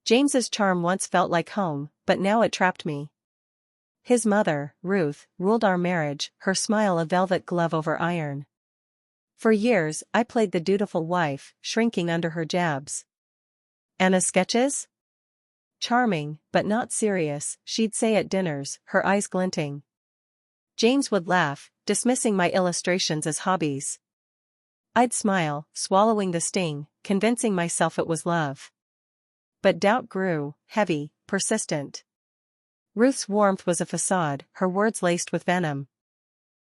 James's charm once felt like home, but now it trapped me. His mother, Ruth, ruled our marriage, her smile a velvet glove over iron. For years, I played the dutiful wife, shrinking under her jabs. Anna's sketches? Charming, but not serious, she'd say at dinners, her eyes glinting. James would laugh, dismissing my illustrations as hobbies. I'd smile, swallowing the sting, convincing myself it was love. But doubt grew, heavy, persistent. Ruth's warmth was a facade, her words laced with venom.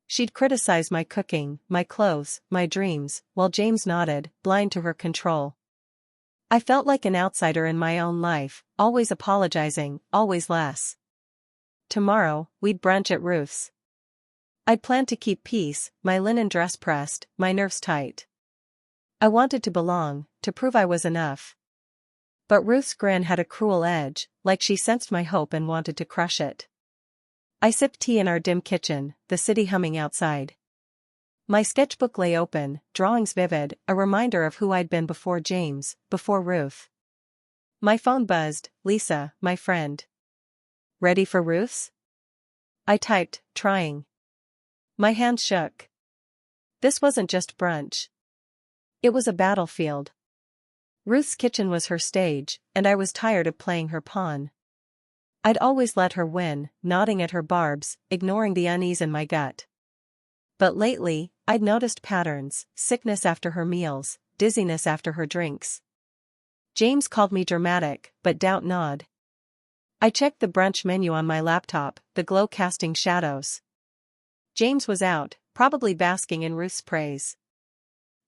She'd criticize my cooking, my clothes, my dreams, while James nodded, blind to her control. I felt like an outsider in my own life, always apologizing, always less. Tomorrow, we'd brunch at Ruth's. I'd planned to keep peace, my linen dress pressed, my nerves tight. I wanted to belong, to prove I was enough. But Ruth's grin had a cruel edge, like she sensed my hope and wanted to crush it. I sipped tea in our dim kitchen, the city humming outside. My sketchbook lay open, drawings vivid, a reminder of who I'd been before James, before Ruth. My phone buzzed, Lisa, my friend. Ready for Ruth's? I typed, trying. My hands shook. This wasn't just brunch. It was a battlefield. Ruth's kitchen was her stage, and I was tired of playing her pawn. I'd always let her win, nodding at her barbs, ignoring the unease in my gut. But lately, I'd noticed patterns, sickness after her meals, dizziness after her drinks. James called me dramatic, but doubt gnawed. I checked the brunch menu on my laptop, the glow casting shadows. James was out, probably basking in Ruth's praise.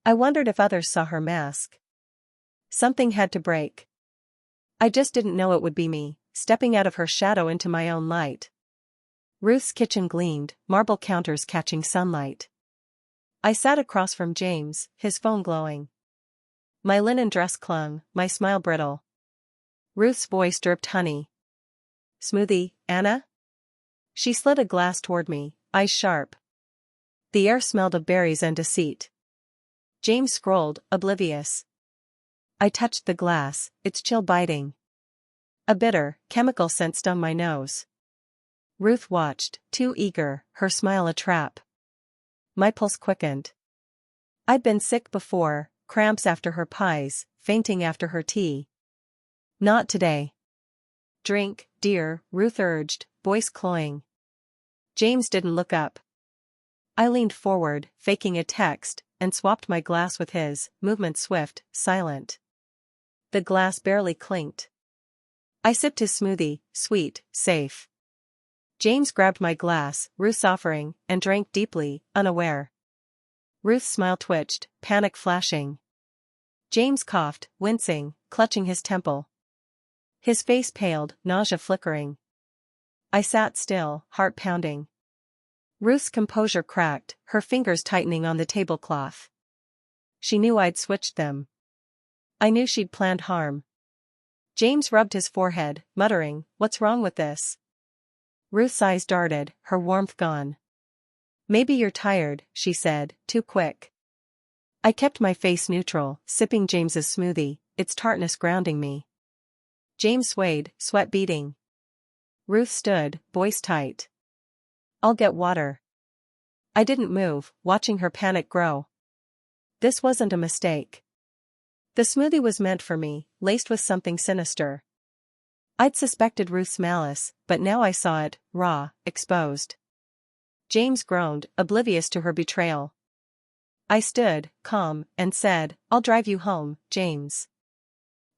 I wondered if others saw her mask. Something had to break. I just didn't know it would be me, stepping out of her shadow into my own light. Ruth's kitchen gleamed, marble counters catching sunlight. I sat across from James, his phone glowing. My linen dress clung, my smile brittle. Ruth's voice dripped honey. Smoothie, Anna? She slid a glass toward me, eyes sharp. The air smelled of berries and deceit. James scrolled, oblivious. I touched the glass, its chill biting. A bitter, chemical scent stung my nose. Ruth watched, too eager, her smile a trap. My pulse quickened. I'd been sick before, cramps after her pies, fainting after her tea. Not today. Drink, dear, Ruth urged, voice cloying. James didn't look up. I leaned forward, faking a text, and swapped my glass with his, movement swift, silent. The glass barely clinked. I sipped his smoothie, sweet, safe. James grabbed my glass, Ruth's offering, and drank deeply, unaware. Ruth's smile twitched, panic flashing. James coughed, wincing, clutching his temple. His face paled, nausea flickering. I sat still, heart pounding. Ruth's composure cracked, her fingers tightening on the tablecloth. She knew I'd switched them. I knew she'd planned harm. James rubbed his forehead, muttering, "What's wrong with this?" Ruth's eyes darted, her warmth gone. "Maybe you're tired," she said, too quick. I kept my face neutral, sipping James's smoothie, its tartness grounding me. James swayed, sweat beading. Ruth stood, voice tight. "I'll get water." I didn't move, watching her panic grow. This wasn't a mistake. The smoothie was meant for me, laced with something sinister. I'd suspected Ruth's malice, but now I saw it, raw, exposed. James groaned, oblivious to her betrayal. I stood, calm, and said, "I'll drive you home, James."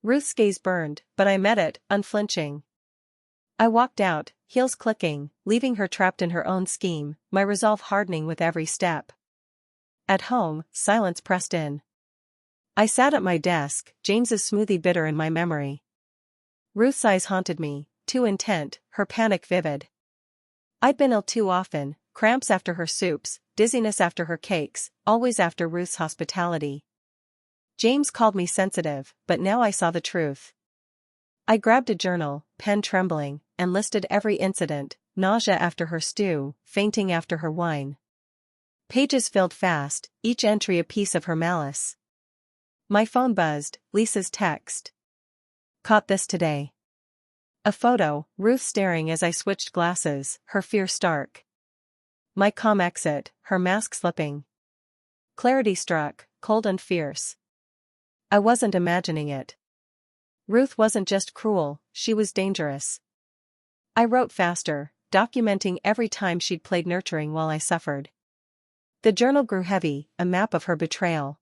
Ruth's gaze burned, but I met it, unflinching. I walked out, heels clicking, leaving her trapped in her own scheme, my resolve hardening with every step. At home, silence pressed in. I sat at my desk, James's smoothie bitter in my memory. Ruth's eyes haunted me, too intent, her panic vivid. I'd been ill too often, cramps after her soups, dizziness after her cakes, always after Ruth's hospitality. James called me sensitive, but now I saw the truth. I grabbed a journal, pen trembling, and listed every incident, nausea after her stew, fainting after her wine. Pages filled fast, each entry a piece of her malice. My phone buzzed, Lisa's text. Caught this today. A photo, Ruth staring as I switched glasses, her fear stark. My calm exit, her mask slipping. Clarity struck, cold and fierce. I wasn't imagining it. Ruth wasn't just cruel, she was dangerous. I wrote faster, documenting every time she'd played nurturing while I suffered. The journal grew heavy, a map of her betrayal.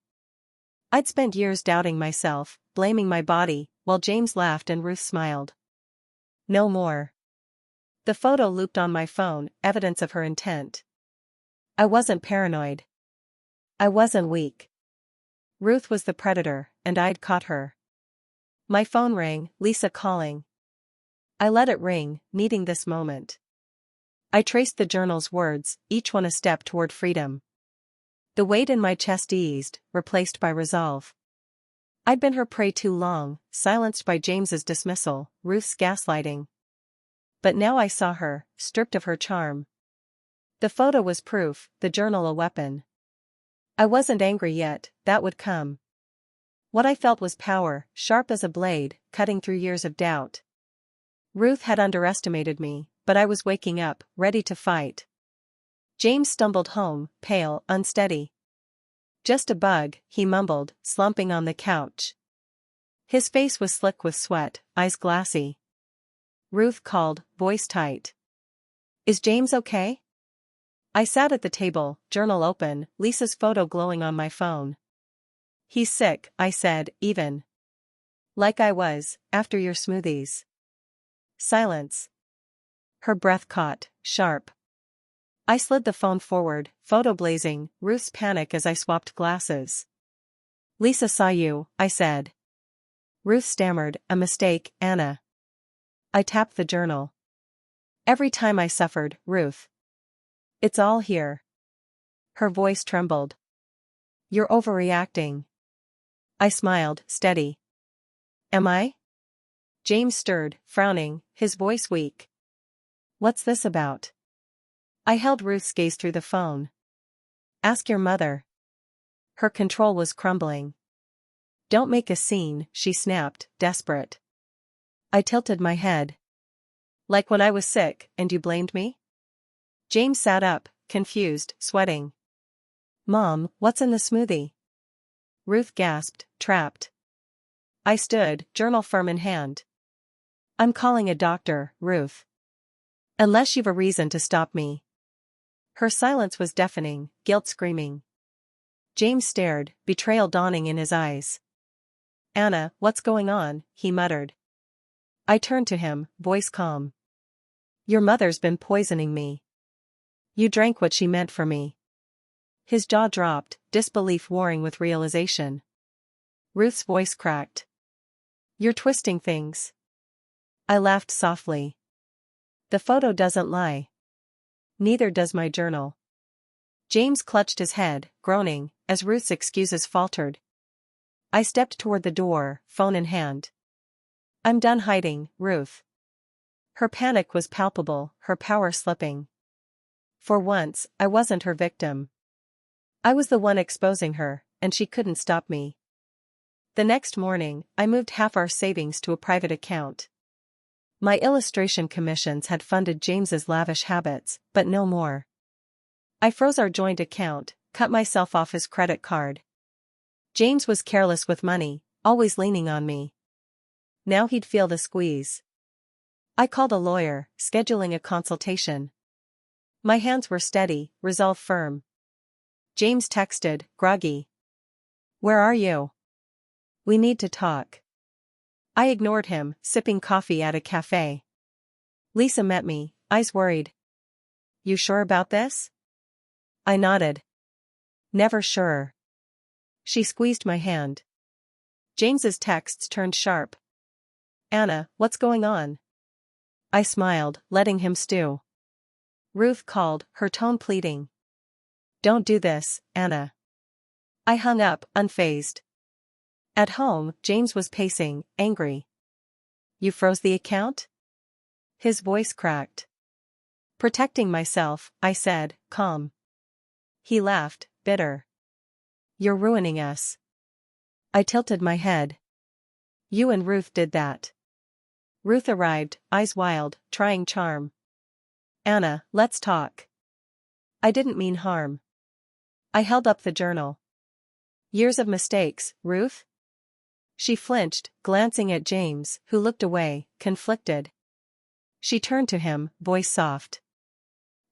I'd spent years doubting myself, blaming my body, while James laughed and Ruth smiled. No more. The photo looped on my phone, evidence of her intent. I wasn't paranoid. I wasn't weak. Ruth was the predator, and I'd caught her. My phone rang, Lisa calling. I let it ring, needing this moment. I traced the journal's words, each one a step toward freedom. The weight in my chest eased, replaced by resolve. I'd been her prey too long, silenced by James's dismissal, Ruth's gaslighting. But now I saw her, stripped of her charm. The photo was proof, the journal a weapon. I wasn't angry yet, that would come. What I felt was power, sharp as a blade, cutting through years of doubt. Ruth had underestimated me, but I was waking up, ready to fight. James stumbled home, pale, unsteady. Just a bug, he mumbled, slumping on the couch. His face was slick with sweat, eyes glassy. Ruth called, voice tight. Is James okay? I sat at the table, journal open, Lisa's photo glowing on my phone. He's sick, I said, even. Like I was, after your smoothies. Silence. Her breath caught, sharp. I slid the phone forward, photo blazing, Ruth's panic as I swapped glasses. Lisa saw you, I said. Ruth stammered, a mistake, Anna. I tapped the journal. Every time I suffered, Ruth. It's all here. Her voice trembled. You're overreacting. I smiled, steady. Am I? James stirred, frowning, his voice weak. What's this about? I held Ruth's gaze through the phone. Ask your mother. Her control was crumbling. Don't make a scene, she snapped, desperate. I tilted my head. Like when I was sick, and you blamed me? James sat up, confused, sweating. Mom, what's in the smoothie? Ruth gasped, trapped. I stood, journal firm in hand. I'm calling a doctor, Ruth. Unless you've a reason to stop me. Her silence was deafening, guilt screaming. James stared, betrayal dawning in his eyes. Anna, what's going on? He muttered. I turned to him, voice calm. Your mother's been poisoning me. You drank what she meant for me. His jaw dropped, disbelief warring with realization. Ruth's voice cracked. You're twisting things. I laughed softly. The photo doesn't lie. Neither does my journal. James clutched his head, groaning, as Ruth's excuses faltered. I stepped toward the door, phone in hand. I'm done hiding, Ruth. Her panic was palpable, her power slipping. For once, I wasn't her victim. I was the one exposing her, and she couldn't stop me. The next morning, I moved half our savings to a private account. My illustration commissions had funded James's lavish habits, but no more. I froze our joint account, cut myself off his credit card. James was careless with money, always leaning on me. Now he'd feel the squeeze. I called a lawyer, scheduling a consultation. My hands were steady, resolve firm. James texted, groggy. Where are you? We need to talk. I ignored him, sipping coffee at a cafe. Lisa met me, eyes worried. You sure about this? I nodded. Never sure. She squeezed my hand. James's texts turned sharp. Anna, what's going on? I smiled, letting him stew. Ruth called, her tone pleading. Don't do this, Anna. I hung up, unfazed. At home, James was pacing, angry. You froze the account? His voice cracked. Protecting myself, I said, calm. He laughed, bitter. You're ruining us. I tilted my head. You and Ruth did that. Ruth arrived, eyes wild, trying charm. Anna, let's talk. I didn't mean harm. I held up the journal. Years of mistakes, Ruth? She flinched, glancing at James, who looked away, conflicted. She turned to him, voice soft.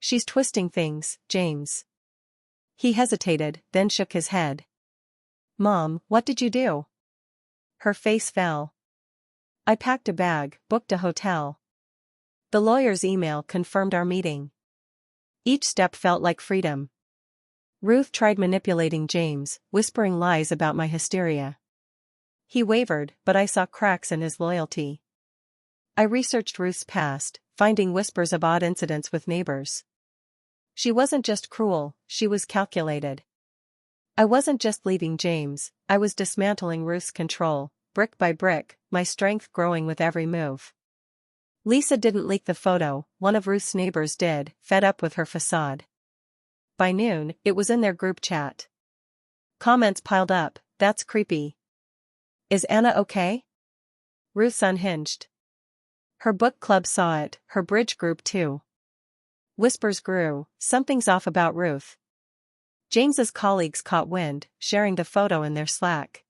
She's twisting things, James. He hesitated, then shook his head. Mom, what did you do? Her face fell. I packed a bag, booked a hotel. The lawyer's email confirmed our meeting. Each step felt like freedom. Ruth tried manipulating James, whispering lies about my hysteria. He wavered, but I saw cracks in his loyalty. I researched Ruth's past, finding whispers of odd incidents with neighbors. She wasn't just cruel, she was calculated. I wasn't just leaving James, I was dismantling Ruth's control, brick by brick, my strength growing with every move. Lisa didn't leak the photo, one of Ruth's neighbors did, fed up with her facade. By noon, it was in their group chat. Comments piled up, that's creepy. Is Anna okay? Ruth's unhinged. Her book club saw it, her bridge group too. Whispers grew, something's off about Ruth. James's colleagues caught wind, sharing the photo in their Slack.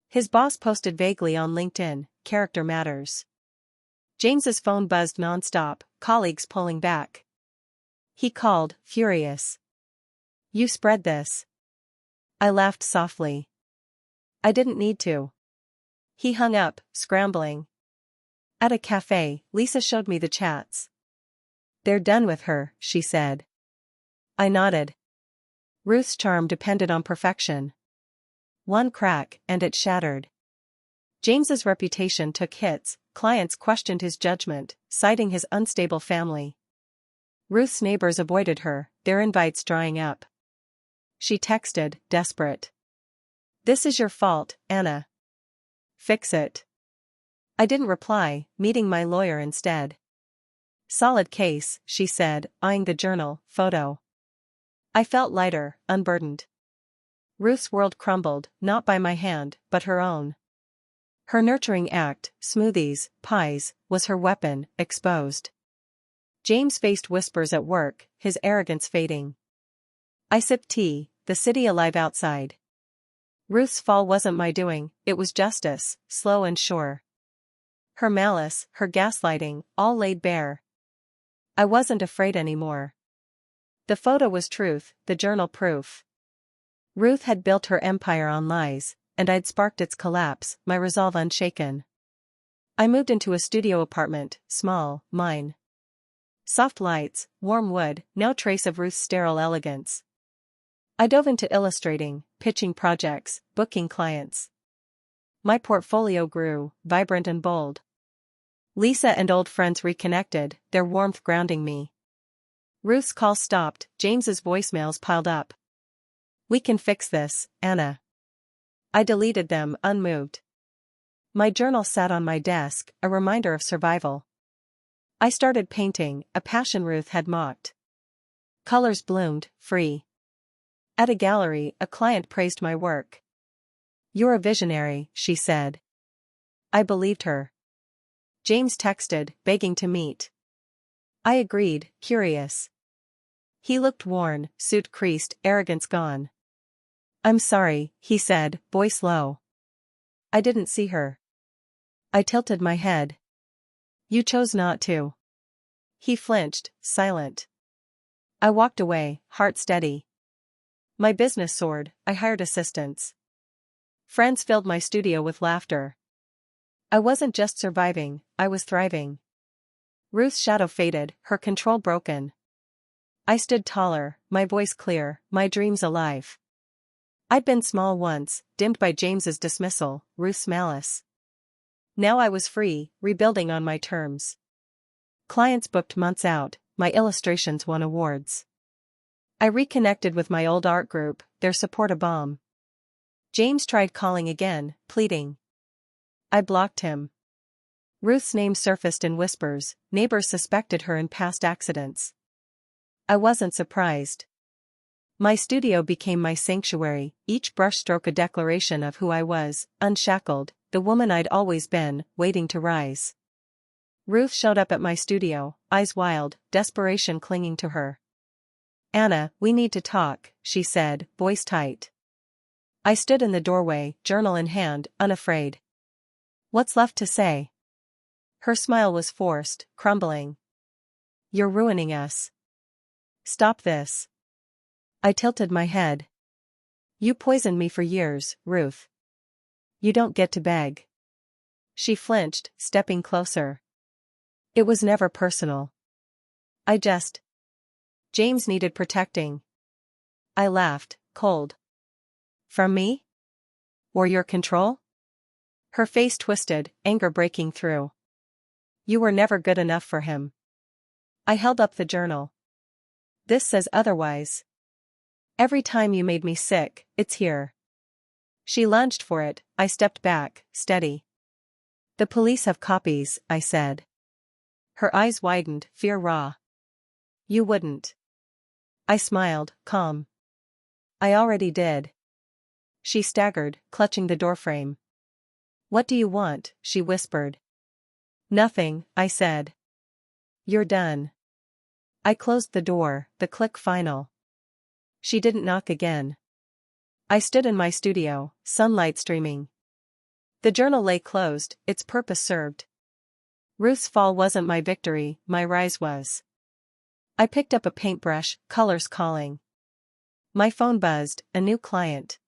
His boss posted vaguely on LinkedIn, character matters. James's phone buzzed nonstop, colleagues pulling back. He called, furious. You spread this. I laughed softly. I didn't need to. He hung up, scrambling. At a cafe, Lisa showed me the chats. They're done with her, she said. I nodded. Ruth's charm depended on perfection. One crack, and it shattered. James's reputation took hits, clients questioned his judgment, citing his unstable family. Ruth's neighbors avoided her, their invites drying up. She texted, desperate. This is your fault, Anna. Fix it. I didn't reply, meeting my lawyer instead. Solid case, she said, eyeing the journal, photo. I felt lighter, unburdened. Ruth's world crumbled, not by my hand, but her own. Her nurturing act, smoothies, pies, was her weapon, exposed. James faced whispers at work, his arrogance fading. I sipped tea, the city alive outside. Ruth's fall wasn't my doing, it was justice, slow and sure. Her malice, her gaslighting, all laid bare. I wasn't afraid anymore. The photo was truth, the journal proof. Ruth had built her empire on lies, and I'd sparked its collapse, my resolve unshaken. I moved into a studio apartment, small, mine. Soft lights, warm wood, no trace of Ruth's sterile elegance. I dove into illustrating, pitching projects, booking clients. My portfolio grew, vibrant and bold. Lisa and old friends reconnected, their warmth grounding me. Ruth's call stopped, James's voicemails piled up. We can fix this, Anna. I deleted them, unmoved. My journal sat on my desk, a reminder of survival. I started painting, a passion Ruth had mocked. Colors bloomed, free. At a gallery, a client praised my work. You're a visionary, she said. I believed her. James texted, begging to meet. I agreed, curious. He looked worn, suit creased, arrogance gone. I'm sorry, he said, voice low. I didn't see her. I tilted my head. You chose not to. He flinched, silent. I walked away, heart steady. My business soared, I hired assistants. Friends filled my studio with laughter. I wasn't just surviving, I was thriving. Ruth's shadow faded, her control broken. I stood taller, my voice clear, my dreams alive. I'd been small once, dimmed by James's dismissal, Ruth's malice. Now I was free, rebuilding on my terms. Clients booked months out, my illustrations won awards. I reconnected with my old art group, their support a bomb. James tried calling again, pleading. I blocked him. Ruth's name surfaced in whispers, neighbors suspected her in past accidents. I wasn't surprised. My studio became my sanctuary, each brushstroke a declaration of who I was, unshackled, the woman I'd always been, waiting to rise. Ruth showed up at my studio, eyes wild, desperation clinging to her. "Anna, we need to talk," she said, voice tight. I stood in the doorway, journal in hand, unafraid. "What's left to say?" Her smile was forced, crumbling. "You're ruining us. Stop this." I tilted my head. "You poisoned me for years, Ruth. You don't get to beg." She flinched, stepping closer. "It was never personal. James needed protecting." I laughed, cold. "From me? Or your control?" Her face twisted, anger breaking through. "You were never good enough for him." I held up the journal. "This says otherwise. Every time you made me sick, it's here." She lunged for it, I stepped back, steady. "The police have copies," I said. Her eyes widened, fear raw. "You wouldn't." I smiled, calm. "I already did." She staggered, clutching the doorframe. "What do you want?" she whispered. "Nothing," I said. "You're done." I closed the door, the click final. She didn't knock again. I stood in my studio, sunlight streaming. The journal lay closed, its purpose served. Ruth's fall wasn't my victory, my rise was. I picked up a paintbrush, colors calling. My phone buzzed, a new client.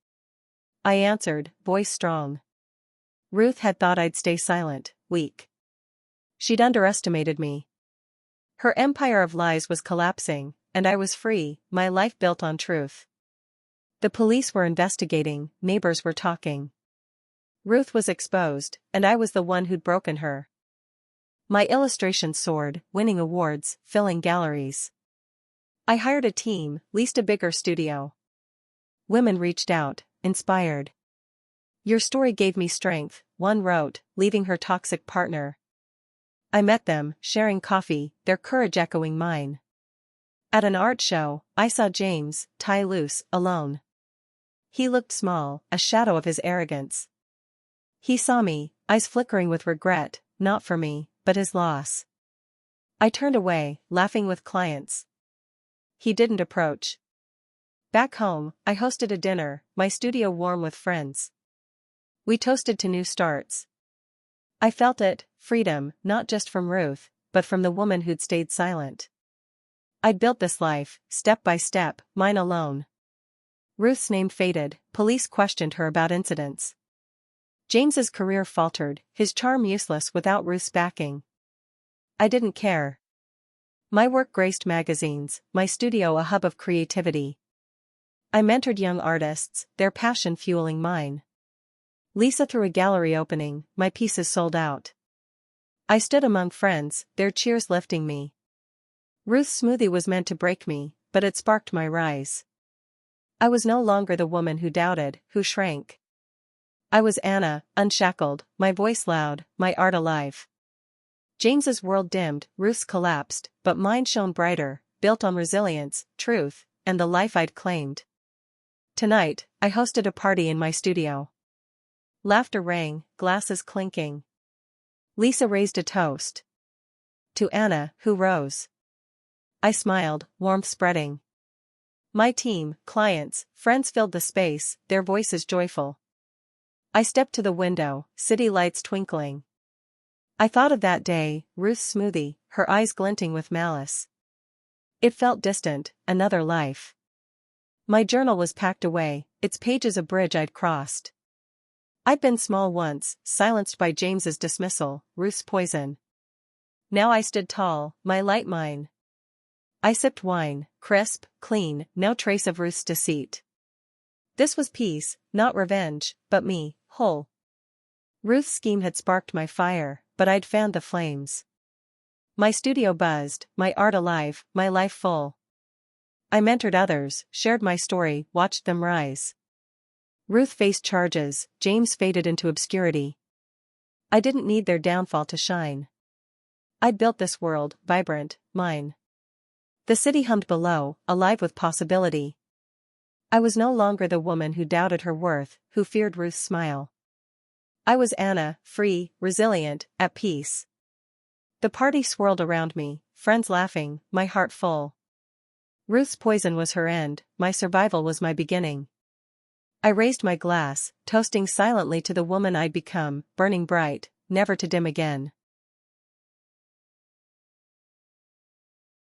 I answered, voice strong. Ruth had thought I'd stay silent, weak. She'd underestimated me. Her empire of lies was collapsing, and I was free, my life built on truth. The police were investigating, neighbors were talking. Ruth was exposed, and I was the one who'd broken her. My illustration soared, winning awards, filling galleries. I hired a team, leased a bigger studio. Women reached out, inspired. "Your story gave me strength," one wrote, leaving her toxic partner. I met them, sharing coffee, their courage echoing mine. At an art show, I saw James, tie loose, alone. He looked small, a shadow of his arrogance. He saw me, eyes flickering with regret, not for me, but his loss. I turned away, laughing with clients. He didn't approach. Back home, I hosted a dinner, my studio warm with friends. We toasted to new starts. I felt it, freedom, not just from Ruth, but from the woman who'd stayed silent. I'd built this life, step by step, mine alone. Ruth's name faded, police questioned her about incidents. James's career faltered, his charm useless without Ruth's backing. I didn't care. My work graced magazines, my studio a hub of creativity. I mentored young artists, their passion fueling mine. Lisa threw a gallery opening, my pieces sold out. I stood among friends, their cheers lifting me. Ruth's smoothie was meant to break me, but it sparked my rise. I was no longer the woman who doubted, who shrank. I was Anna, unshackled, my voice loud, my art alive. James's world dimmed, Ruth's collapsed, but mine shone brighter, built on resilience, truth, and the life I'd claimed. Tonight, I hosted a party in my studio. Laughter rang, glasses clinking. Lisa raised a toast. To Anna, who rose. I smiled, warmth spreading. My team, clients, friends filled the space, their voices joyful. I stepped to the window, city lights twinkling. I thought of that day, Ruth's smoothie, her eyes glinting with malice. It felt distant, another life. My journal was packed away, its pages a bridge I'd crossed. I'd been small once, silenced by James's dismissal, Ruth's poison. Now I stood tall, my light mine. I sipped wine, crisp, clean, no trace of Ruth's deceit. This was peace, not revenge, but me, whole. Ruth's scheme had sparked my fire, but I'd fanned the flames. My studio buzzed, my art alive, my life full. I mentored others, shared my story, watched them rise. Ruth faced charges, James faded into obscurity. I didn't need their downfall to shine. I'd built this world, vibrant, mine. The city hummed below, alive with possibility. I was no longer the woman who doubted her worth, who feared Ruth's smile. I was Anna, free, resilient, at peace. The party swirled around me, friends laughing, my heart full. Ruth's poison was her end, my survival was my beginning. I raised my glass, toasting silently to the woman I'd become, burning bright, never to dim again.